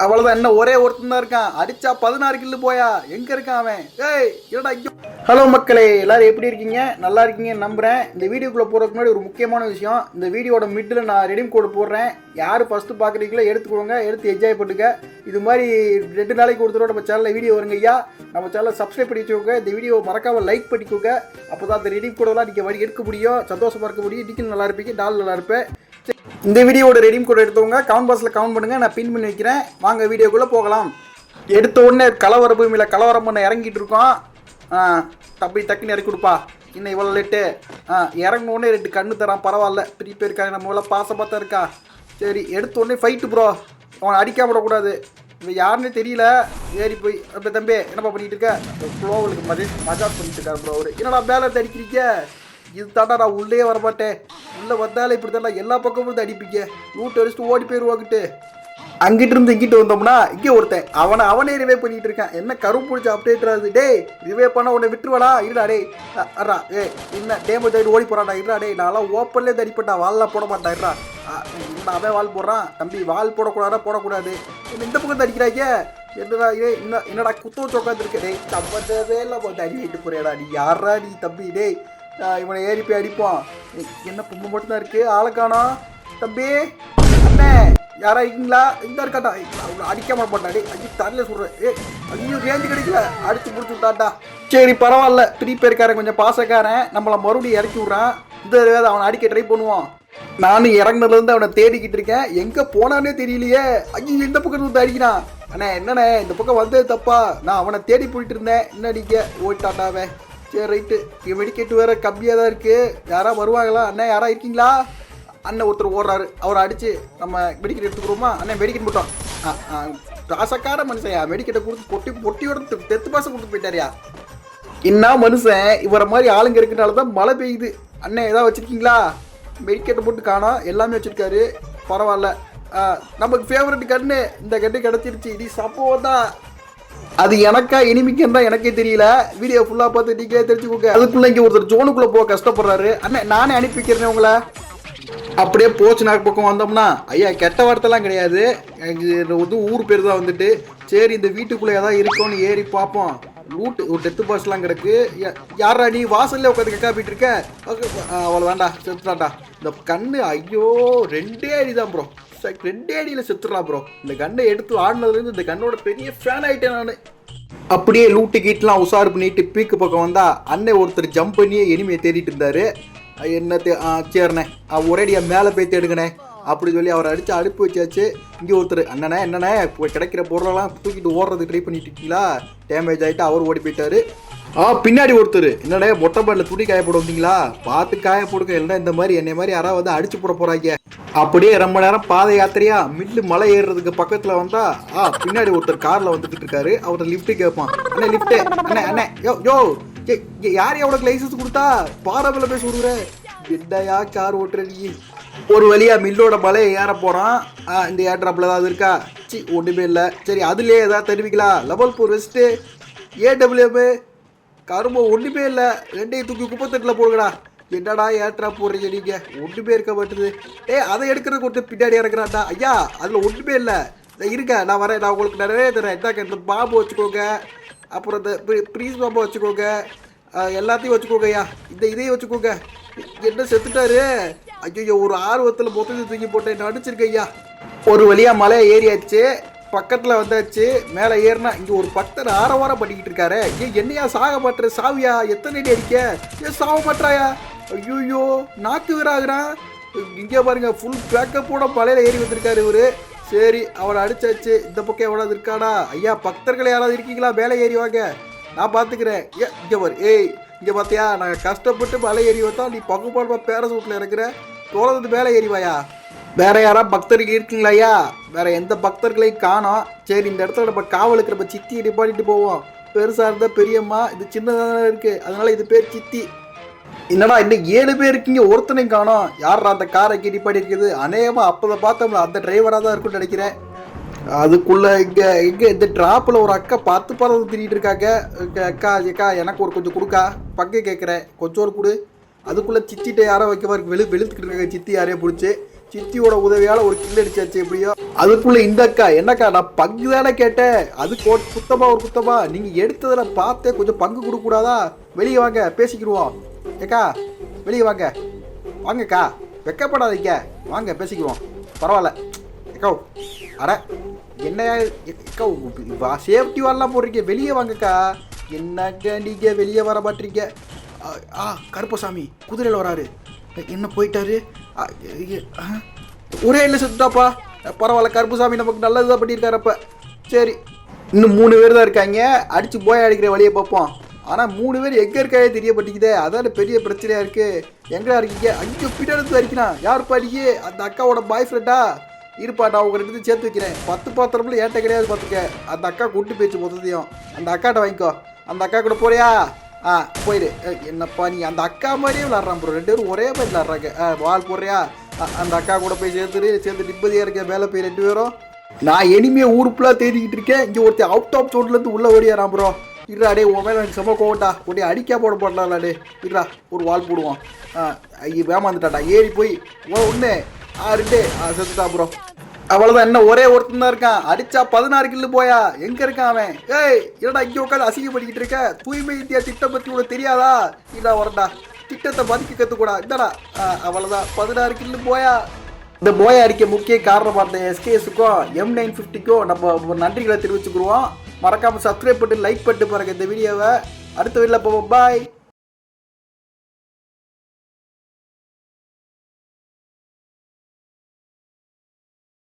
அவ்வளோதான். என்ன ஒரே ஒருத்தன் தான் இருக்கான். அடிச்சா 16 கில்லு போயா. எங்க இருக்கான் அவன்? ஏய் என்னடா இங்க. ஹலோ மக்களே, எல்லாரும் எப்படி இருக்கீங்க? நல்லா இருக்கீங்கன்னு நம்புறேன். இந்த வீடியோக்குள்ளே போகிறதுக்கு முன்னாடி ஒரு முக்கியமான விஷயம். இந்த வீடியோட மிட்டில் நான் ரெடீம் கோடு போடுறேன். யார் ஃபஸ்ட்டு பார்க்குறீங்களோ எடுத்துக்கோங்க, எடுத்து என்ஜாய் பண்ணுங்க. இது மாதிரி 2 நாளைக்கு ஒரு தடவை நம்ம சேனலில் வீடியோ வருங்க ஐயா. நம்ம சேனலை சப்ஸ்கிரைப் பண்ணி வச்சுக்கோங்க. இந்த வீடியோ மறக்காமல் லைக் பண்ணிக்கோங்க. அப்போ தான் அந்த ரெடீம் கோடெல்லாம் நீங்கள் வழி எடுக்க முடியும், சந்தோஷமாக இருக்க முடியும். இன்னைக்கு நல்லா இருப்பீங்க, நாள் நல்லா இருப்பேன். இந்த வீடியோட ரெடீம் கோட் எடுத்தவங்க கமெண்ட் பாக்ஸில் கமெண்ட் பண்ணுங்கள், நான் பின் பண்ணி வைக்கிறேன். வாங்க வீடியோக்குள்ளே போகலாம். எடுத்த உடனே கலவர பூமியில் கலவரம் பண்ண இறங்கிட்டு இருக்கோம். தப்பி டக்குன்னு இறக்கி கொடுப்பா. இன்னும் இவ்வளோ லேட்டு. இறங்கினோடனே 2 கண்ணு தரான், பரவாயில்ல. பெரிய பேர் இருக்காங்க, நம்ம இவ்வளோ பாசம் பார்த்தா இருக்கா. சரி, எடுத்த உடனே ஃபைட்டு ப்ரோ. அவனை அடிக்காம விடக்கூடாது. இவன் யாருன்னே தெரியல. ஏறி போய் அப்படி தம்பி என்னப்பா பண்ணிட்டு இருக்க? ஃப்ளோவலுக்கு மஜாஸ் பண்ணிட்டு இருக்காரு ப்ரோ. அவர் என்னடா பேலன்ஸ் அடிக்கிறீங்க? இது தாண்டா நான் உள்ளே வரமாட்டேன். உள்ளே வந்தாலே இப்படி தாண்டா எல்லா பக்கமும் இருந்து அடிப்பீங்க. ரூட் அடிச்சுட்டு ஓடி போயிடுவாங்கிட்டு. அங்கிட்டு இருந்து இங்கிட்டு வந்தோம்னா இங்கே ஒருத்தன் அவனே ரிவே பண்ணிட்டு இருக்கான். என்ன கருப்பு பிடிச்ச அப்டேட்ராது. டே ரிவே பண்ண உன்னை விட்டுருவாடா. இருடா டே. அறா என்ன டேமேஜ் ஆகிட்டு ஓடி போறான்டா. இருடா டே, நான்லாம் ஓப்பன்லேயே தடிப்பட்டா. வால்லாம் போட மாட்டான். இருடா அவன் வால் போடுறான். தம்பி வால் போடக்கூடாதா? போடக்கூடாது. இந்த பக்கம் அடிக்கிறாங்க. என்னடா என்னடா குத்த வச்சு உட்காந்துருக்க. டே சம்பந்தவே இல்லை போட்டு அடிக்கிட்டு போறியாடா நீ. யாரா நீ தம்பி? டே இவனை ஏறி போய் அடிப்பான். என்ன பொண்ணு மட்டும் தான் இருக்கு, ஆளுக்கானா? தம்பி அண்ணே யாரா இருக்கீங்களா? இந்த இருக்காட்டா. அடிக்காம போட்டாடி அடி தரல சொல்கிறேன். ஐயோ ரேஞ்சு கிடைக்கல, அடிச்சு முடிச்சு விட்டாட்டா. சரி பரவாயில்ல, 3 பேருக்காரன் கொஞ்சம் பாசக்காரன். நம்மளை மறுபடியும் இறக்கி விட்றான். இந்த அவனை அடிக்க ட்ரை பண்ணுவான். நானும் இறங்கினதுலேருந்து அவனை தேடிக்கிட்டு இருக்கேன். எங்கே போனானே தெரியலையே. ஐயோ இந்த பக்கம் வந்து அடிக்கிறான். அண்ணே என்னண்ணே இந்த பக்கம் வந்தது தப்பா? நான் அவனை தேடி போயிட்டு இருந்தேன். என்ன அடிக்க ஓட்டாட்டாவே. சரி ரைட்டு. மெடிக்கெட்டு வேறு கம்மியாக தான் இருக்குது. யாரா வருவாங்களா? அண்ணே யாரா இருக்கீங்களா? அண்ணன் ஒருத்தர் ஓடுறாரு. அவரை அடித்து நம்ம மெடிக்கெட் எடுத்துக்கிறோமா? அண்ணன் மெடிக்கெட் மட்டும் ராசக்கார மனுஷன்யா. மெடிக்கெட்டை கொடுத்து பொட்டியோட டெத்து பாசம் கொடுத்து போயிட்டாரியா. என்ன மனுஷன். இவரை மாதிரி ஆளுங்க இருக்கிறனால தான் மழை பெய்யுது. அண்ணன் ஏதாவது வச்சுருக்கீங்களா? மெடிக்கெட்டை போட்டு காணோம், எல்லாமே வச்சுருக்காரு. பரவாயில்ல, நமக்கு ஃபேவரட் கன்று இந்த கன்று கிடச்சிருச்சு. இது சப்போவா தான். அது எனக்கா இனிமிக்கன்னு தான் எனக்கே தெரியல. வீடியோ ஃபுல்லாக பார்த்து நீங்களே தெரிஞ்சுக்கோங்க. அதுக்குள்ளே இங்கே ஒருத்தர் ஜோனுக்குள்ளே போக கஷ்டப்படுறாரு. அண்ணன் நானே அனுப்பி வைக்கிறேன் உங்களை. அப்படியே போச்சு நாக்கு பக்கம் வந்தோம்னா ஐயா கெட்ட வார்த்தைலாம் கிடையாது. வந்து ஊர் பேர் தான் வந்துட்டு. சரி இந்த வீட்டுக்குள்ளே ஏதாவது இருக்கோன்னு ஏறி பார்ப்போம். லூட்டு ஒரு டெத்து பாஸ்லாம் கிடக்கு. யாரா நீ வாசல்ல உட்காந்து கக்காப்பிட்டு இருக்க? அவ்வளோ வேண்டா, செத்துறான்டா இந்த கண்ணு. ஐயோ 2 அடி தான் ப்ரோ. 2 அடியில் செத்துறான் ப்ரோ. இந்த கண்ணை எடுத்து ஆடினதுலேருந்து இந்த கண்ணோட பெரிய ஃபேன் ஆகிட்டேன் நான். அப்படியே லூட்டு கீட்லாம் உசார் பண்ணிட்டு பீக்கு பக்கம் வந்தா அண்ணன் ஒருத்தர் ஜம்ப் பண்ணியே எனிமையை தேடிட்டு இருந்தாரு. என்ன சரிண்ணே ஒரேடியா மேலே போய் தேடுங்கண்ணே அப்படி சொல்லி அவரை அடித்து அடுப்பு வச்சாச்சு. இங்கே ஒருத்தர் அண்ணனே என்னண்ணே இப்போ கிடைக்கிற பொருளெல்லாம் தூக்கிட்டு ஓடுறது ட்ரை பண்ணிட்டு இருக்கீங்களா? டேமேஜ் ஆகிட்டு அவர் ஓடி போயிட்டாரு. பின்னாடி ஒருத்தர் என்னண்ணே மொட்டை பாட்டில் துணி காய போட வந்தீங்களா? பார்த்து காய போடுங்க, இல்லைன்னா இந்த மாதிரி என்னை மாதிரி யாராவது வந்து அடிச்சு போட போகிறாங்க. அப்படியே ரொம்ப நேரம் பாத யாத்திரையா மில்லு மலை ஏறுறதுக்கு பக்கத்தில் வந்தா பின்னாடி ஒருத்தர் காரில் வந்துட்டு இருக்காரு. அவர்கிட்ட லிஃப்ட்டு கேட்பான். அண்ணே லிஃப்ட்டு அண்ணே அண்ணே யோ யார் எவ்வளோக்கு லைசன்ஸ் கொடுத்தா? பாராவில் போய் சொல்லுற என்னையா கார் ஓட்டுறீங்க. ஒரு வழியா மில்லோட மலையை ஏற போகிறான். இந்த ஏர்ட்ராப்பில் ஏதாவது இருக்கா? ஒன்றுமே இல்லை. சரி அதுலேயே ஏதாவது தெரிவிக்கலாம். லெவல் 4 வெஸ்ட்டு ஏடபிள்யூஎம் கரும்பு ஒன்றுமே இல்லை. 2ஐயும் தூக்கி குப்பத்தட்டில் போடுங்கடா. என்னடா ஏட்ரா போடுறீங்க நீங்கள்? ஒன்றுமே இருக்க மாட்டுது. அதை எடுக்கிறதுக்கு ஒருத்தர் பின்னாடி இறக்குறாண்டா. ஐயா அதில் ஒன்றுமே இல்லை. இருக்க நான் வரேன், நான் உங்களுக்கு நிறைய தரேன். இந்த பாம்பு வச்சுக்கோங்க, அப்புறம் இந்த ப்ரீஸ் பாம்பை வச்சுக்கோங்க, எல்லாத்தையும் வச்சுக்கோங்க ஐயா. இதையும் வச்சுக்கோங்க. என்ன செத்துட்டாரு? ஐயோ ஒரு ஆர்வத்தில் மொத்தத்தை தூக்கி போட்டேன், நடிச்சிருக்க ஐயா. ஒரு வழியாக மலையை ஏறியாச்சு, பக்கத்தில் வந்தாச்சு. மேலே ஏறினா இங்கே ஒரு பக்தர் ஆரவாரம் பண்ணிக்கிட்டு இருக்காரு. என்னையா சாக மாட்டுற? சாவியா? எத்தனை அடி அடிக்க? சாக மாட்டாயா? ஐயோயோ நாக்கு வீராகிறான். இங்கே பாருங்க ஃபுல் பேக்கப்போட மலையில் ஏறி வந்திருக்காரு இவரு. சரி அவனை அடிச்சாச்சு. இந்த பக்கம் எவ்வளோ இருக்காடா? ஐயா பக்தர்கள் யாராவது இருக்கீங்களா? மேலே ஏறி வாங்க, நான் பார்த்துக்கிறேன். இங்கே பாரு. இங்கே பார்த்தியா நாங்கள் கஷ்டப்பட்டு மலை ஏறி வந்தோம். நீ பகுப்பாடுமா பேரசூட்டில் இருக்கிற தோழந்து மேலே ஏறிவாயா? வேற யாரா பக்தர்கள் இருக்குங்களா ஐயா? வேற எந்த பக்தர்களையும் காணோம். சரி இந்த இடத்துல நம்ம காவலுக்கு நம்ம சித்தியை நிப்பாட்டிட்டு போவோம். பெருசாக இருந்தால் பெரியம்மா, இது சின்னதாக இருக்குது, அதனால இது பேர் சித்தி. என்னடா இன்னும் 7 பேர் இருக்கீங்க, ஒருத்தனையும் காணோம். யாரா அந்த காரை நிப்பாட்டி இருக்குது? அநேகமாக அப்போதை பார்த்தோம்ல அந்த டிரைவராக தான் இருக்குன்னு நினைக்கிறேன். அதுக்குள்ளே இங்கே இந்த ட்ராப்பில் ஒரு அக்கா 10 பறந்து திரிகிட்டு இருக்காங்க. அக்கா எனக்கு ஒரு கொஞ்சம் கொடுக்கா, பங்கு கேட்குறேன், கொஞ்சம் ஒரு கொடு. அதுக்குள்ளே சித்திட்ட யாரோ வைக்க மாதிரி வெளுத்துக்கிட்டு இருக்காங்க. சித்தி யாரையும் பிடிச்சி சித்தியோட உதவியால ஒரு கில் அடிச்சாச்சு எப்படியோ. அதுக்குள்ள இந்த அக்கா என்னக்கா நான் பங்கு தானே கேட்டேன், அது குத்தமா ஒரு குத்தமா, நீங்க எடுத்ததுல பார்த்தே கொஞ்சம் பங்கு கொடுக்க கூடாதா? வெளியே வாங்க பேசிக்கிடுவோம். ஏக்கா வெளியே வாங்க, வாங்கக்கா வெக்கப்படாதீங்க, வாங்க பேசிக்குவோம். பரவாயில்ல ஏக்கா. அட என்ன ஏக்கா சேஃப்டி வரலாம் போடுறீங்க, வெளியே வாங்கக்கா. என்னக்கா நீங்க வெளியே வர மாட்டீங்க? கருப்பசாமி குதிரையில் வராரு, என்ன போயிட்டாரு? ஒரே இல்லை செத்துட்டாப்பா. பரவாயில்ல, கருப்புசாமி நமக்கு நல்லதுதான் பண்ணியிருக்காரப்ப. சரி, இன்னும் 3 பேர் தான் இருக்காங்க. அடிச்சு போய் அடிக்கிற வழியை பார்ப்போம். ஆனால் 3 பேர் எங்கே இருக்காயே தெரியப்பட்டிக்குதே, அதான் பெரிய பிரச்சனையாக இருக்குது. எங்கடா இருக்கீங்க? அங்கே பின்னாடி அடிக்கணும். யார் பாடியே? அந்த அக்காவோட பாய் ஃப்ரெண்டா இருப்பா, நான் உங்க 2 சேர்த்து வைக்கிறேன். 10 பாத்திரம்ல ஏன்ட்ட கிடையாது பார்த்துக்க. அந்த அக்கா கூட்டு போயிடுச்சு மொத்தத்தையும். அந்த அக்காட்ட வாங்கிக்கோ. அந்த அக்கா கூட போறியா? போயிடு. என்னப்பா நீ அந்த அக்கா மாதிரியே விளாட்றான் ப்ரோ, 2 பேரும் ஒரே மாதிரி விளாட்றாங்க. வால் போடுறியா? அந்த அக்கா கூட போய் சேர்ந்து நிம்மதியாக இருக்க வேலை போய் 2 பேரும். நான் இனிமே ஊருக்குலாம் தேடிக்கிட்டு இருக்கேன். இங்கே ஒருத்தர் அவுட் ஆஃப் சோட்லேருந்து உள்ளே ஓடியாரான் ப்ரோ. இருடா டே, உன் மேலே எனக்கு செம்ம கோவட்டா. உடனே அடிக்கா போடலாம்டா டே. இருடா ஒரு வால் போடுவோம். வேமாந்துட்டாடா. ஏறி போய் ஒன்று 2 செத்துட்டா ப்ரோ. அவ்வளோதான். என்ன ஒரே ஒருத்தன் தான் இருக்கான். அடிச்சா 16 கில்லு போயா. எங்கே இருக்கான் அவன்? ஏய் என்னடா இங்கே உட்காந்து அசிங்கப்படிக்கிட்டு இருக்க? தூய்மை இந்தியா திட்டம் பற்றி உனக்கு தெரியாதா? இல்லா வரண்டா, திட்டத்தை மதிக்க கற்றுக்கூடா. இந்தடா அவ்வளோதான், 16 கில்லு போயா. இந்த போயா அடிக்க முக்கிய காரணமாக இருந்த எஸ்கேஎஸுக்கும் M950க்கும் நம்ம நன்றிகளை தெரிவிச்சுக்குருவோம். மறக்காமல் சப்ஸ்கிரைப் பண்ணிட்டு லைக் பண்ணிட்டு பாருங்க இந்த வீடியோவை. அடுத்த வீடியோவில் போவோம். பாய்.